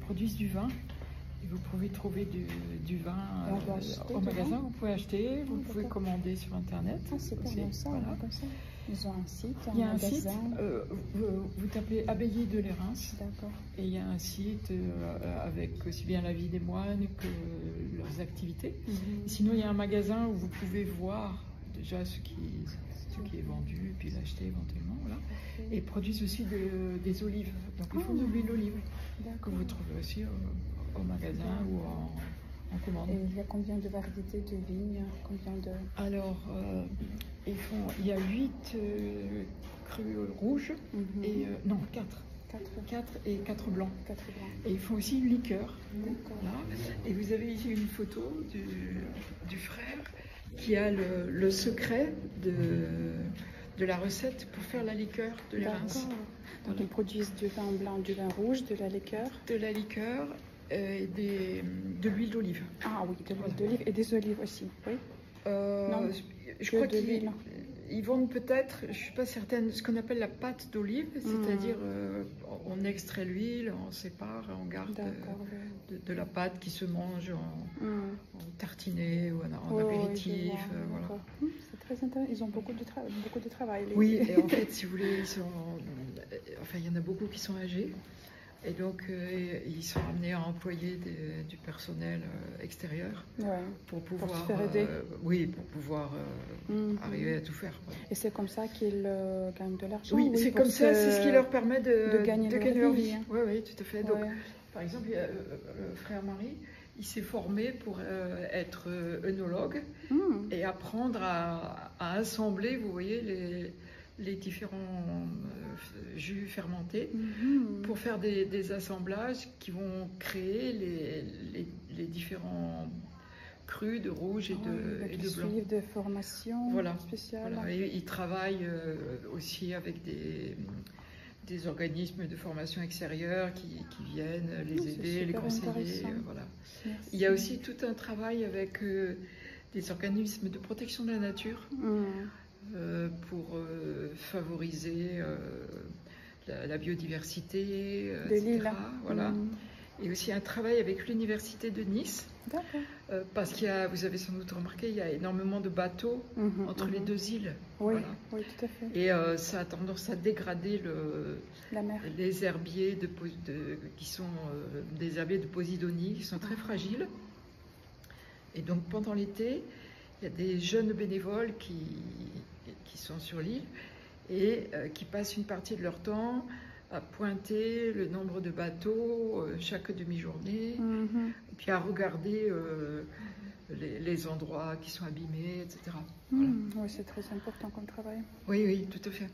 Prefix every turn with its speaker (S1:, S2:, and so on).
S1: produisent du vin. Et vous pouvez trouver du vin au magasin, vous pouvez acheter, vous pouvez commander sur Internet.
S2: Ah, c'est bien ça, voilà. Comme ça. Ils ont un site,
S1: il y a un site, vous tapez Abbaye de Lérins.
S2: D'accord.
S1: Et il y a un site avec aussi bien la vie des moines que leurs activités. Sinon, il y a un magasin où vous pouvez voir déjà ce qui est vendu, puis l'acheter éventuellement. Voilà. Et ils produisent aussi des olives. Donc ils font de l'huile d'olive que vous trouvez aussi au magasin ou en commande.
S2: Et il y a combien de variétés de vignes?
S1: Alors, il y a 8 crus rouges et non, 4. 4 et 4 blancs. Et ils font aussi une liqueur. Là. Et vous avez ici une photo du frère qui a le secret de la recette pour faire la liqueur de Lérins.
S2: Donc ils produisent du vin blanc, du vin rouge, de la liqueur.
S1: De la liqueur et de l'huile d'olive.
S2: Ah oui, de l'huile d'olive et des olives aussi, oui.
S1: Non, je crois qu'ils vendent peut-être, je ne suis pas certaine, ce qu'on appelle la pâte d'olive, c'est-à-dire on extrait l'huile, on sépare, on garde de la pâte qui se mange en tartiné ou en apéritif. Voilà.
S2: C'est très intéressant, ils ont beaucoup de travail.
S1: Oui, et en fait, si vous voulez, il y en a beaucoup qui sont âgés. Et donc, ils sont amenés à employer du personnel extérieur pour pouvoir, pour pouvoir arriver à tout faire.
S2: Et c'est comme ça qu'ils gagnent de l'argent?
S1: Oui, c'est comme ça, c'est ce qui leur permet de
S2: gagner
S1: leur vie. Oui, tout à fait. Donc, par exemple, le frère Marie, il s'est formé pour être œnologue et apprendre à assembler, vous voyez, les différents jus fermentés pour faire des assemblages qui vont créer les différents crus de rouge et de blanc.
S2: De formation spéciale.
S1: Voilà. Et ils travaillent aussi avec des organismes de formation extérieure qui viennent les aider, les conseiller. Voilà. Il y a aussi tout un travail avec des organismes de protection de la nature. Pour favoriser la biodiversité, etc. Voilà. Et aussi un travail avec l'université de Nice, parce vous avez sans doute remarqué, il y a énormément de bateaux entre les deux îles.
S2: Oui, oui, tout à fait.
S1: Et ça a tendance à dégrader
S2: la mer.
S1: Les herbiers qui sont des herbiers de Posidonie, qui sont très fragiles. Et donc pendant l'été, il y a des jeunes bénévoles qui sont sur l'île et qui passent une partie de leur temps à pointer le nombre de bateaux chaque demi-journée, et puis à regarder les endroits qui sont abîmés, etc.
S2: Oui, c'est très important comme travail.
S1: Oui, tout à fait.